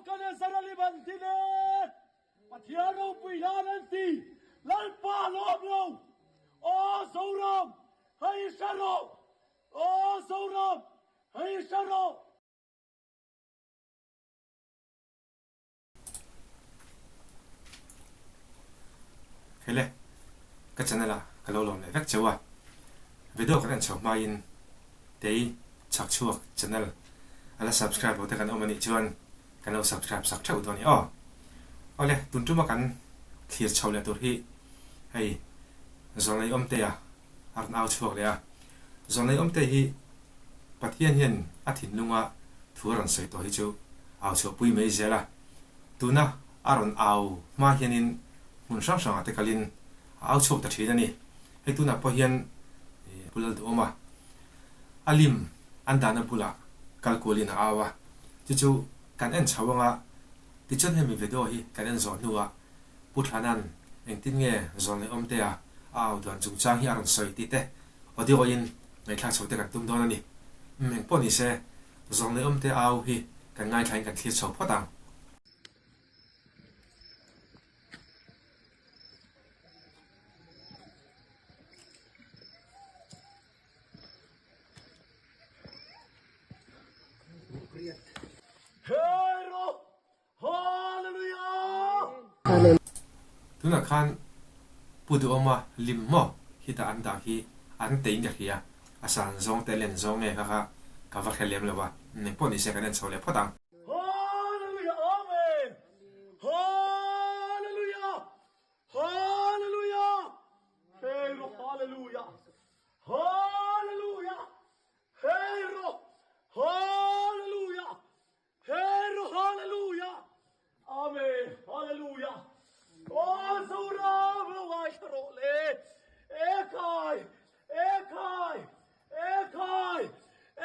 bukan sarali bantine patiano puilananti lalpa loblo o sauram hai sharo o sauram hai sharo hele ka channel ka lo lom le vek chawa video kan chho ma in tei chak chuak channel ala subscribe bo te kan omani chuan kan lo subscribe sak thau do ni ole tun tu ma kan thir chho le tur hi hei zonai om te ya ar nau chuak le a zonai om te hi pathian hian athin lunga thuran sei to hi chu au chu pui mei zela tuna aron au ma hianin mun sang sang ate kalin au chok ta thina ni he tuna po hian pulal do ma alim andana pula kalkolina awa chu kan en chawanga ti chon hemi video hi kan en zo nuwa puthanan engtin nge zon om te a au don chung chang hi aron soi ti te audio in ngai thla chote kan tum don ani meng poni se zon om te au hi kan ngai thain kan thli chho phodang hero hallelujah tuna khan pudu oma lim mo hi ta anda hi an te inga hi asan zong te len zong nge ka va khelem lawa ne poni se kan en chole phodang hallelujah amen hallelujah hallelujah hero hallelujah hallelujah hero hallelujah hero hallelujah amen hallelujah oh surab wa shrole ekai ekai ekai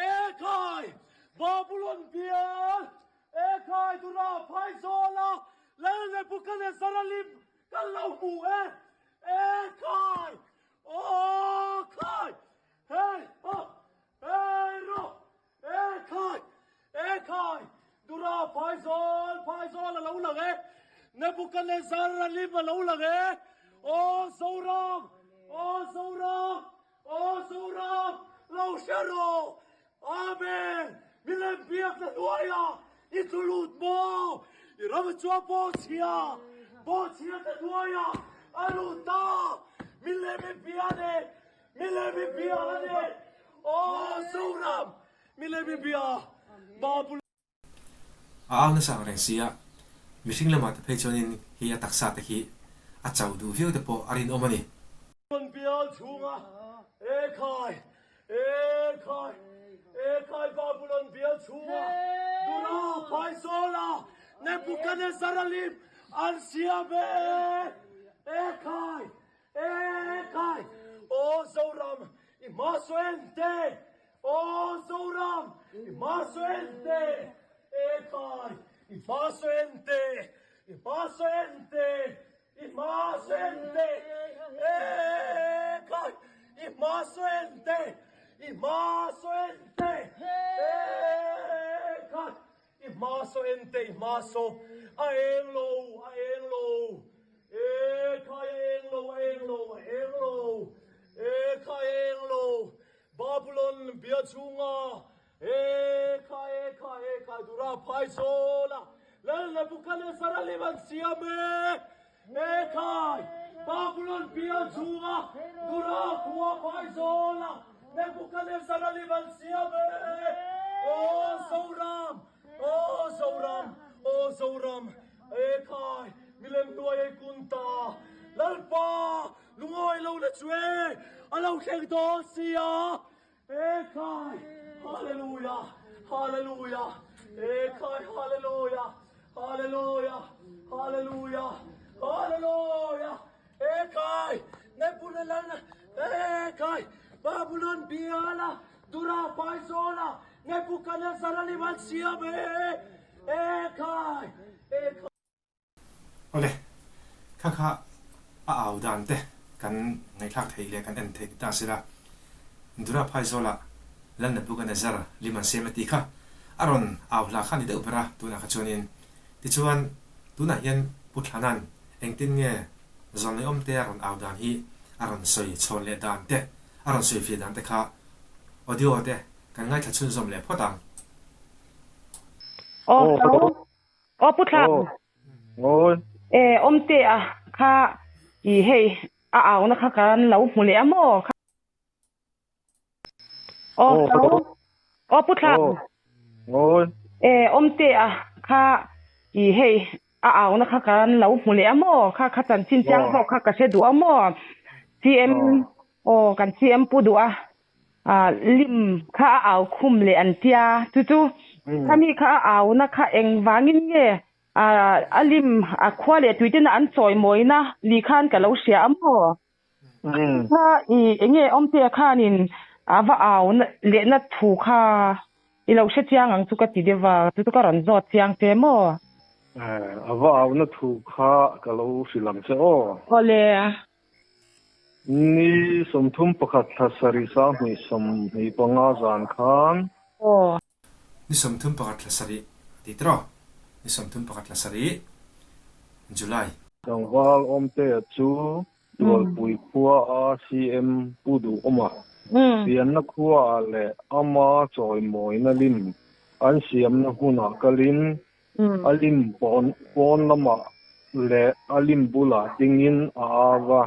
ekai babylon bial ekai dura phaizola lene bukane saralim kallahu ekai oh kai hey oh hey ro ekai ekai dura phaizol lo lage ne bukane saralim lo lage oh sauram lo sharo amen milen biak na duaya itulut mo irama chua bochia na duaya aluta milen biane oh sauram milen bia babul a na sang reng sia mishing lama te phechonin hi ataksa te hi a chau du view te po arin omani bial chunga ekai babylon bial chunga dura paisola nebukane saralim ansiabe ekai o sauram imasoente o sauram imasoente ekai imasoente ekai imasoente ekai imasoente imaso aenglo ekai aenglo babylon biachunga ekai dura paisola lele bukale saralivan siame ekai babylon biachunga dura kuwa paisola nebukale saralivan siame oh sauram ekai milem nuai kunta lalpa lungoi lo na chwe alo kheng do sia ekai hallelujah ekai hallelujah ekai nebunelan ekai babylon biala dura paisola nebukane saralivan siame ekai ole kha a au dan te kan ngai thak thei le kan en thei ta sila dura phaizola lan na bukane zara liman semati kha aron au la khani de upra tu na khachonin ti chuan tuna hian puthlanan engtin nge zon le om te aron au dan hi aron soi chon le dan te aron soi fi dan te kha audio te kan ngai thachun zom le photang putla Ôi, te kha I hei au na kha kan lo mu le amo putla ôi, te kha I hei au na kha kan lo mu le amo kha chan chin chang ho kha ka se du amo cm kan cm pu du lim kha au khum le an tia tu kami kha au na kha eng wangin nge alim khwale tuitin an choi moina li khan ka lo sia amo kha enge omte khanin ava au le na thu kha I lo se chiang ang chu ka ti dewa tu ka ran zo chiang te mo ava au na thu kha ka lo silam se o. ole Ni som thum pakhat thasari sa ni som ni panga zan khan. ni som thum pakat la sari ti tro ni som thum pakat la sari July Tangwal omte chu tual pui khua a CM pudu oma. Pian na khua le ama choi moi na lim an siam na huna kalin alim pon lama le alim bula tingin awa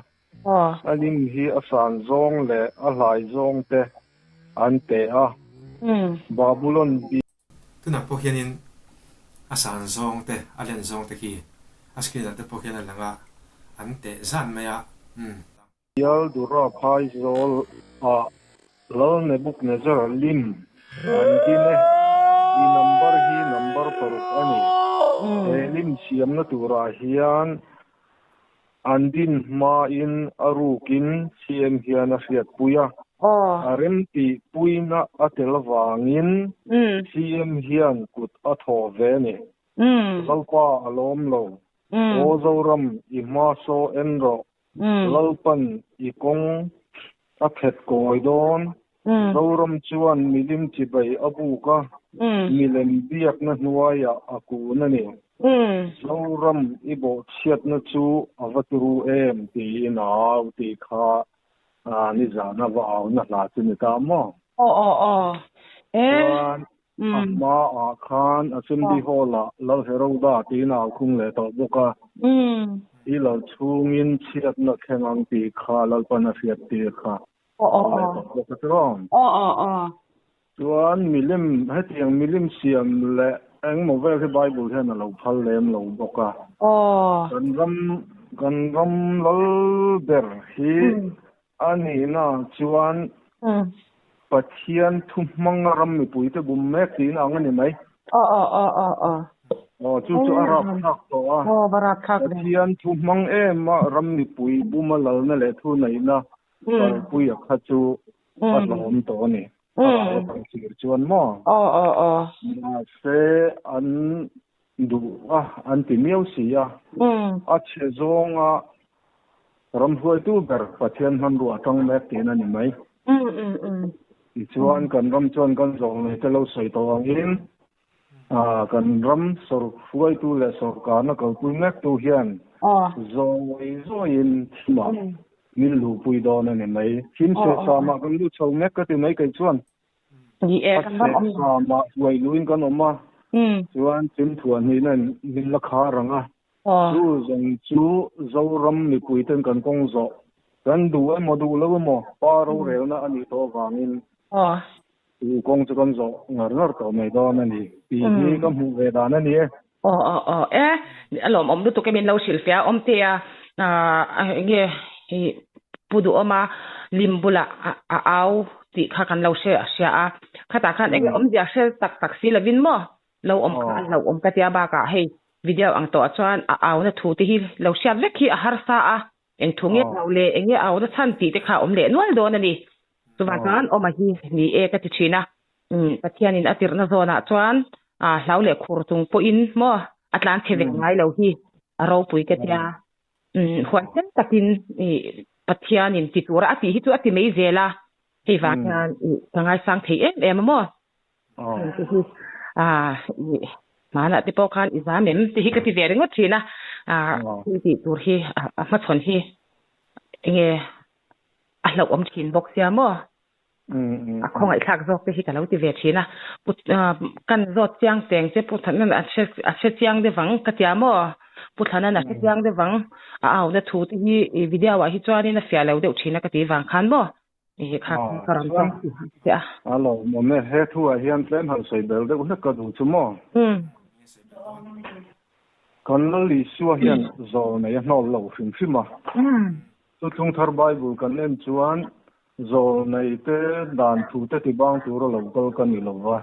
alim hi asan zong le alai zong te ante a Babylon bi tuna po hianin asan zong te alen zong te ki askina te po hian langa ante zan maya yal dura phai zol a lo ne buk ne zar lim antine I number paruk ani lim siam na tura hian andin ma in arukin CM hian a fiat puya arem ti puina atel wangin CM hian kut atho ve ni salpa alom lo o zoram I ma so enro lalpan I kong a phet koi don zoram chuan milim chi bai abuka milem biak na nuaya aku na ni zoram ibo chiat na chu avaturu em ti naw ti kha ni zana wa au na la chu ni ta mo ma a khan asim di hola lo hero da ti naw khung le to boka I lo chungin chiat na khengang ti kha lalpan a fiat ti kha chuan milim hetiang milim siam le eng mo ve Bible hen lo phal lem lo boka kan ram lal ber hi ani na chuan pathian thumang ram mi puite bum mek tin ang ani mai chu arab thak to barak thak pathian thumang ma ram mi pui buma lal na le thu nei na pui a kha chu atlom to ni sir chuan mo na se an du an ti miau sia a che zonga ram huai tu ber pathian han ru atang mek tin ani mai chuan kan ram chuan kan zong nei te lo soi to angin kan ram sor huai tu le sor ka na kal pui mek tu hian zoin thima min lu pui don ani mai him se sama kan lu chau mek ka ti mai kai chuan kan ram sama huai luin kan oma chuan chim thuan ni nan min la kha ranga chu zong chu zoram mi pui ten kan kong zo kan du ai mo du lo mo pa ro rel na ani to wangin tu kong chu kan zo ngar to mai don ani pi ni kam hu ve dan ani alom om du to kemin lo silfia om te nge pudu oma limbula au ti kha kan lo se sia khata khan eng om dia se tak si lovin mo lo om khan lo om ka tia ba ka hei video ang to chuan au na thu ti hi lo sia vek hi har sa eng thunge lo le enge au na chan ti te kha om le nual don ani tuwa kan oma hi ni ka ti china pathianin atir na zona chuan hlau le khur tung po in mo atlan thevek ngai lo hi aro pui ka tia huan sen takin pathianin ti tura ati hi chu ati mei zela hei wa kan kangai sang thei em mo mana ti po khan izam mem ti hi ka ti vering ngot thina ti tur hi ma chon hi enge a lo om thin box ya mo a khong ai thak zok te hi ka lo ti ve thina put kan zot chiang teng che put than a che chiang de wang ka tia mo put than na che chiang de wang a au na thu ti hi video wa hi chwani na fia lo de thina ka ti wang khan mo e kha karam chang ya alo mo me he thu a hian tlen hal sei bel de una ka du chu mo kon lo li su hian zo na ya no lo fim fim ma tu tung thar bible kan em chuan zo nei te dan thu te ti bang tu ro lo kal kan ni lo wa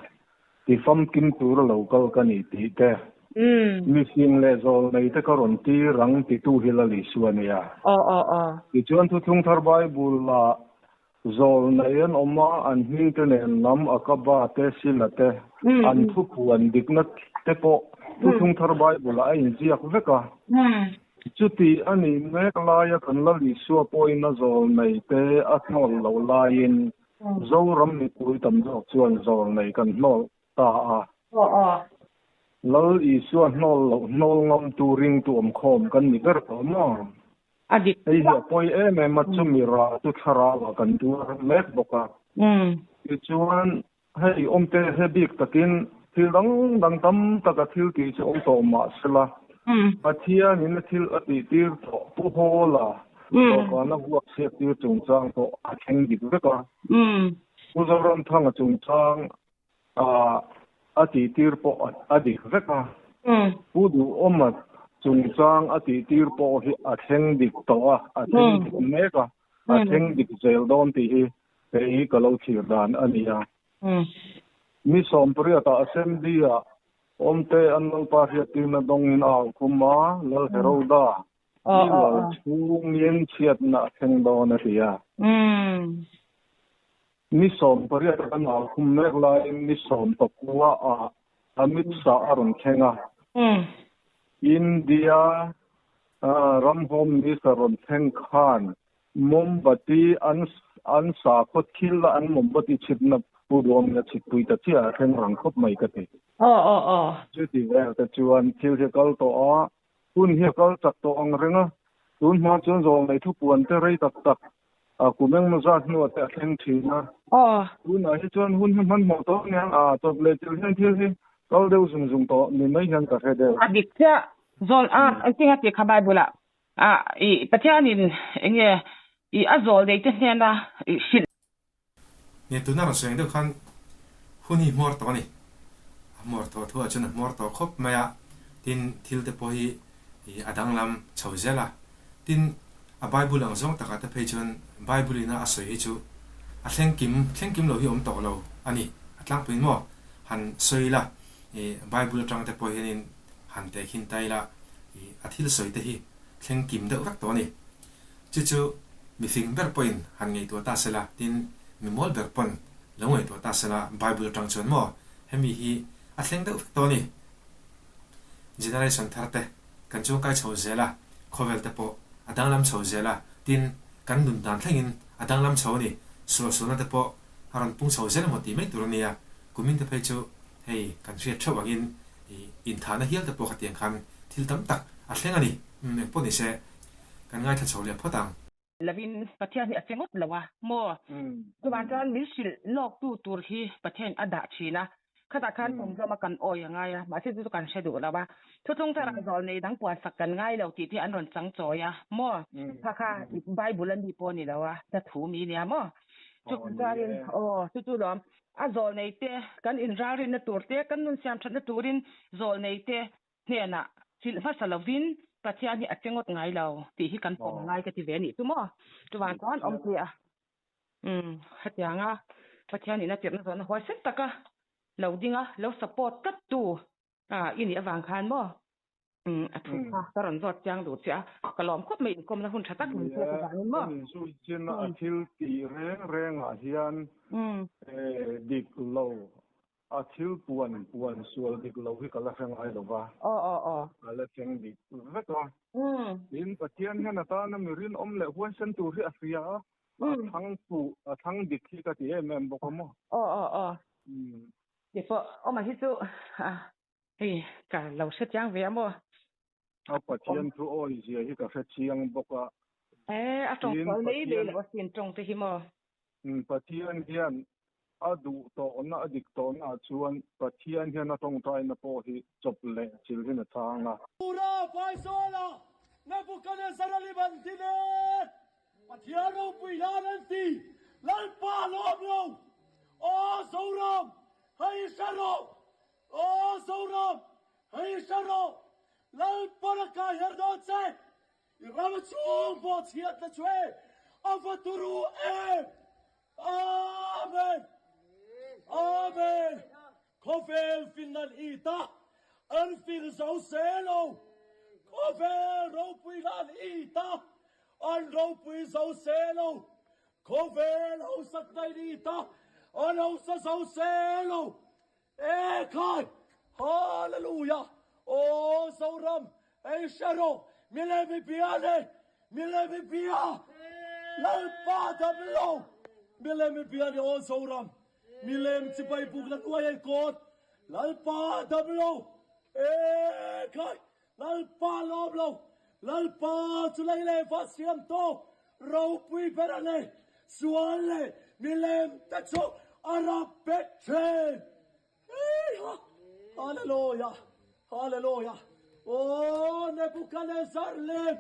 ti fam kim tu ro lo kal kan ni ti te mi sing le zo nei te ka ron ti rang ti tu hila li su ania ti chuan tu tung thar bible la zol nayan oma an hing te ne nam akaba te silate an thu puan dikna te po tu thung thar bible a in jiak veka chuti ani mek laya kan la li suwa poina zol nei te a hnol lo lain zo ram ni pui tam zo chuan zol nei kan hnol ta a lo i suwa hnol ngam tu ring tu om khom kan ni ber to mo adik ei ya poi em machumi ra tu thara wa kan tu lek boka ti chuan hei omte he bik takin thil dang tam taka thil ki chu om to ma sela pathia nin thil ati tir to pu hola to kana huak se tir chung chang to a theng dik veka pu zoram thang chung chang ati tir po adik veka pu du omat chung chang ati tir po hi a theng dik to a theng dik meka a theng dik zel don ti hi te hi kalo thir dan ania mi som priya ta assembly a omte anol pa hi tin dong in aw kuma lo heroda lo chung yen chiat na theng don atia mi som priya ta na kum mek lai mi som to kuwa a amit sa aron khenga India Ramhom Nisaron Theng Khan Mombati an sa khot khil an Mombati chitna pudom na chitpui ta chia theng rang khop mai ka te chuti ve ta chuan thil he kal to a kun he kal chak to ang renga tun ma chon zo mai thu puan te rei tak tak a kumeng ma zat no ta theng thina kun a hi chuan hun man mo to nyang a to ble til hen thil hi kal deu zung to ni mai han ka he de adik cha zol an tinga ti khabai bula I pathianin enge I azol de te hena shil ne tu na ra seng de khan huni mor to ni mor to thu a chuna mor to khop maya tin thil te po hi adang lam chawzela tin a bible ang zong taka te phechon bible ina asoi hi chu a thleng kim lo hi om to lo ani atlang pin mo han soila bible tang te po hian han te khin tai la a thil soi te hi thleng kim de rak to ni chu mi thing ber point han ngei to ta sela tin mi mol ber pon lo ngei to ta sela bible tang chon mo hemi hi a thleng de to ni generation tharte kan chung kai chho zela khovel te po adang lam chho zela tin kan dun dan thlengin adang lam chho ni so na te po haran pung chho zela mo ti mai tur ni ya kumin te phei chu hei kan riat thawangin in thana hial te po khatiang khan thil tam tak a thlenga ni me po ni se kan ngai tha chho le photang lavin pathian ni achengot lawa mo tuwan tan mi sil lok tu tur hi pathian ada china khata khan pom zama kan oi anga ya ma se tu kan shedu lawa thutung thara zol nei dang puan sak kan ngai lo ti ti an ron chang choya mo kha bible an di po ni lawa ta thu mi ni mo chu zarin tu lom a zol nei te kan in rarin na turte kan nun siam that na turin zol nei te hena sil fa salavin pathian ni achengot ngai lo ti hi kan pom ngai ka ti ve ni tu mo tuwan tan om ti a hatianga pathian ni na tir na zon hoi set taka lo dinga lo support kat tu ini awang khan mo athu ta ron zot chang du cha kalom khop mai kom na hun thatak ni ko ka ni mo su chin a thil ti reng a hian dik lo a thil puan sual dik lo hi kala hang ai lo ba kala cheng dik veka in pathian hena ta na mirin om le huan san tu ri afia a thang dik hi ka ti em bokamo Defo o ma hi chu Hey, cả lâu sẽ giang về mà. Pathian thu oi zia hi ka chiang boka Trong qual lấy lấy là xin trong thế mà. Pathian hian adu to na adik to na chuan Pathian hian atong tai na po hi chop le chil hin thanga Dura paisola Nebuchadnezzar alibantine Pathiano puilananti Lalpa loblo O Sauram Hay Sharo O Sauram Hay Sharo Lalparaka herdotse Iramatsu botsiat la chwe Avaturu Amen Amen Kofel final ita Anfil Zauselo Kofel Ropuilan ita An Ropui Zauselo Kofel Hosaknaita An Hosa Zauselo Ekai Hallelujah O Sauram Esharo Milemi Piane Milemi Pia Lalpada Milo Milemi Piane O Sauram Milem Tipai Buglan Wayan Kot Lalpa Dablo Ekai Lalpa Loblo Lalpa Tulaile Fasianto Ropui Perane Suale Milem Tacho Arapetre Hallelujah Hallelujah Oh Nebuchadnezzar live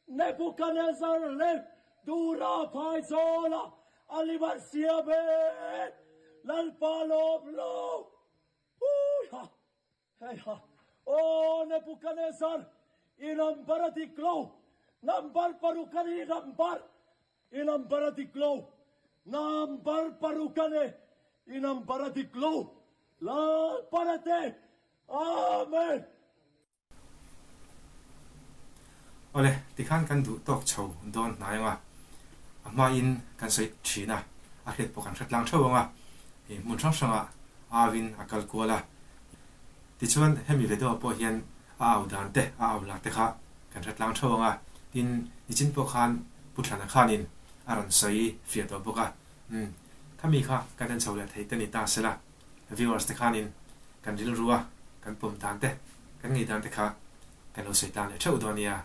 Nebuchadnezzar live Dura Paisola Alivarsiabe Lalpa Loblo Hey ha Oh Nebuchadnezzar Inambaratiklo Nambar parukani nambar Inambaratiklo Nambar parukane Inambaratiklo La parate Amen Ole tikhan kan du tok chou don na nga ma in kan sei thina a het pokan thlat lang tho nga e mun sang sanga awin akal kola ti chuan hemi ve do po hian aw dan te aw la te kha kan thlat lang tho nga tin ni chin po khan puthana khanin aran sei fia do boka khami kha kan chou la thei tani ta sela viewers te khanin kan ril ruwa kan pum dan te kan ngi dan te kha kan lo sei tan le thau do nia